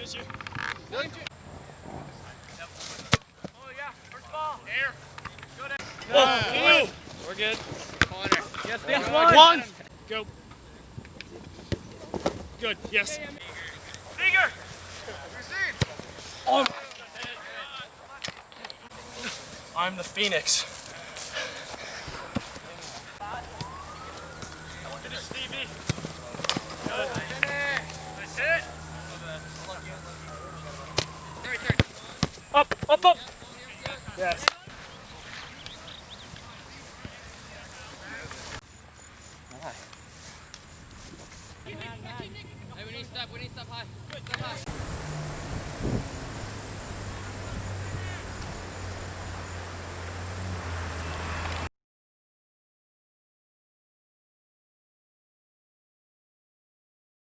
this year. Good. Oh yeah, first ball. Air. Good. Oh, We're good. corner. Yes, yes, one. Go. Good. Yes. Bigger. Oh. I'm the Phoenix. Finish, Stevie. Good. That's it. Up, up, up. Yes. Hey, we need to step high. Step high.